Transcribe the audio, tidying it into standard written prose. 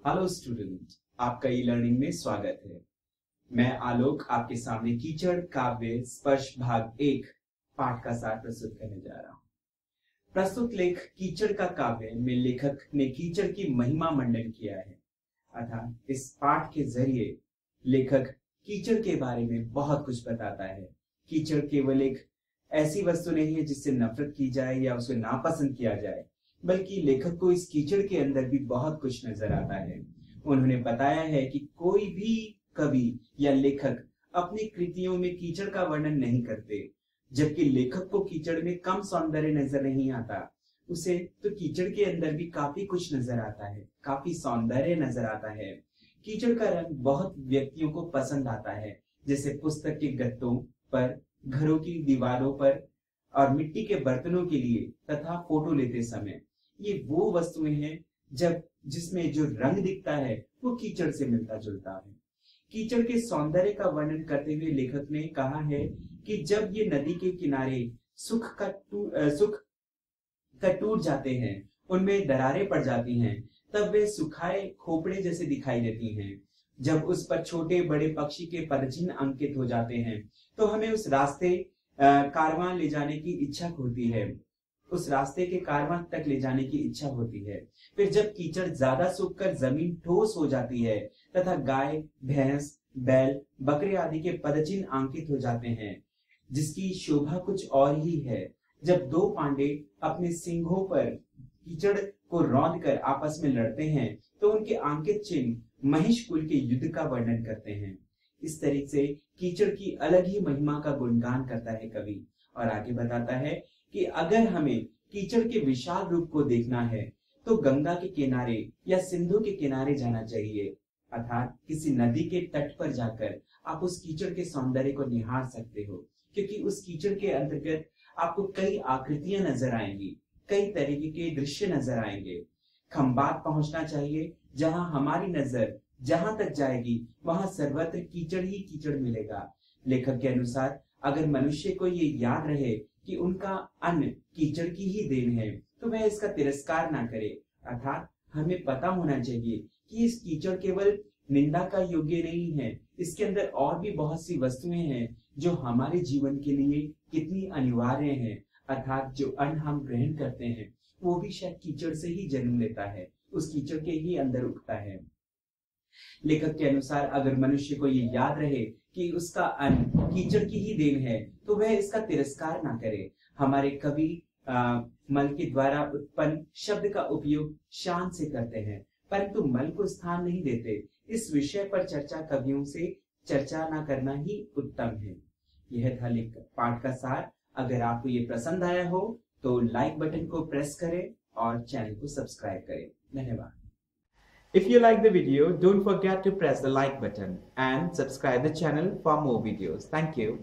Hello student, आपका e learning में स्वागत है। मैं आलोक आपके सामने कीचड़ काव्य स्पर्श भाग 1 पाठ का सार प्रस्तुत करने जा रहा हूँ। प्रस्तुत लेख कीचड़ का काव्य में लेखक ने कीचड़ की महिमा मंडन किया है। अर्थात इस पाठ के जरिए लेखक कीचड़ के बारे में बहुत कुछ बताता है। कीचड़ केवल एक ऐसी वस्तु नहीं है जिससे नफरत की जाए या उसे नापसंद किया जाए, बल्कि लेखक को इस कीचड़ के अंदर भी बहुत कुछ नजर आता है। उन्होंने बताया है कि कोई भी कवि या लेखक अपनी कृतियों में कीचड़ का वर्णन नहीं करते, जबकि लेखक को कीचड़ में कम सौंदर्य नजर नहीं आता। उसे तो कीचड़ के अंदर भी काफी कुछ नजर आता है, काफी सौंदर्य नजर आता है। कीचड़ का रंग बहुत व्यक्तियों को पसंद आता है, जैसे पुस्तक के गत्तों पर, घरों की दीवारों पर और मिट्टी के बर्तनों के लिए तथा फोटो लेते समय। ये वो वस्तुएं हैं जिसमें जो रंग दिखता है वो कीचड़ से मिलता जुलता है। कीचड़ के सौंदर्य का वर्णन करते हुए लेखक ने कहा है कि जब ये नदी के किनारे सूख कर टूट जाते हैं, उनमें दरारें पड़ जाती हैं, तब वे सुखाए खोपड़े जैसे दिखाई देती हैं। जब उस पर छोटे बड़े पक्षी के पदचिन्ह अंकित हो जाते हैं, तो हमें उस रास्ते कारवां ले जाने की इच्छा होती है, उस रास्ते के कारवां तक ले जाने की इच्छा होती है। फिर जब कीचड़ ज्यादा सूखकर जमीन ठोस हो जाती है तथा गाय, भैंस, बैल, बकरे आदि के पदचिन्ह अंकित हो जाते हैं, जिसकी शोभा कुछ और ही है। जब दो पांडे अपने सिंघों पर कीचड़ को रौंद कर आपस में लड़ते हैं, तो उनके अंकित चिन्ह महिष कुल के युद्ध का वर्णन करते हैं। इस तरीके से कीचड़ की अलग ही महिमा का गुणगान करता है कवि, और आगे बताता है कि अगर हमें कीचड़ के विशाल रूप को देखना है तो गंगा के किनारे या सिंधु के किनारे जाना चाहिए। अर्थात किसी नदी के तट पर जाकर आप उस कीचड़ के सौंदर्य को निहार सकते हो, क्योंकि उस कीचड़ के अंतर्गत आपको कई आकृतियां नजर आएंगी, कई तरीके के दृश्य नजर आएंगे। खंबात पहुंचना चाहिए, जहां हमारी नजर जहां तक जाएगी वहां सर्वत्र कीचड़ ही कीचड़ मिलेगा। लेखक के अनुसार अगर मनुष्य को ये याद रहे कि उनका अन्न कीचड़ की ही देन है, तो वह इसका तिरस्कार ना करे। अर्थात हमें पता होना चाहिए कि इस कीचड़ केवल निंदा का योग्य नहीं है, इसके अंदर और भी बहुत सी वस्तुएं हैं जो हमारे जीवन के लिए कितनी अनिवार्य हैं। अर्थात जो अन्न हम ग्रहण करते हैं वो भी शायद कीचड़ से ही जन्म लेता है, उस कीचड़ के ही अंदर उगता है। लेखक के अनुसार अगर मनुष्य को ये याद रहे कि उसका अन्न कीचड़ की ही देन है, तो वह इसका तिरस्कार ना करे। हमारे कवि मल के द्वारा उत्पन्न शब्द का उपयोग शान से करते हैं, परंतु मल को स्थान नहीं देते। इस विषय पर चर्चा कवियों से चर्चा ना करना ही उत्तम है। यह था लेख पाठ का सार। अगर आपको ये पसंद आया हो तो लाइक बटन को प्रेस करें और चैनल को सब्सक्राइब करें। धन्यवाद। If you like the video, don't forget to press the like button and subscribe the channel for more videos. Thank you.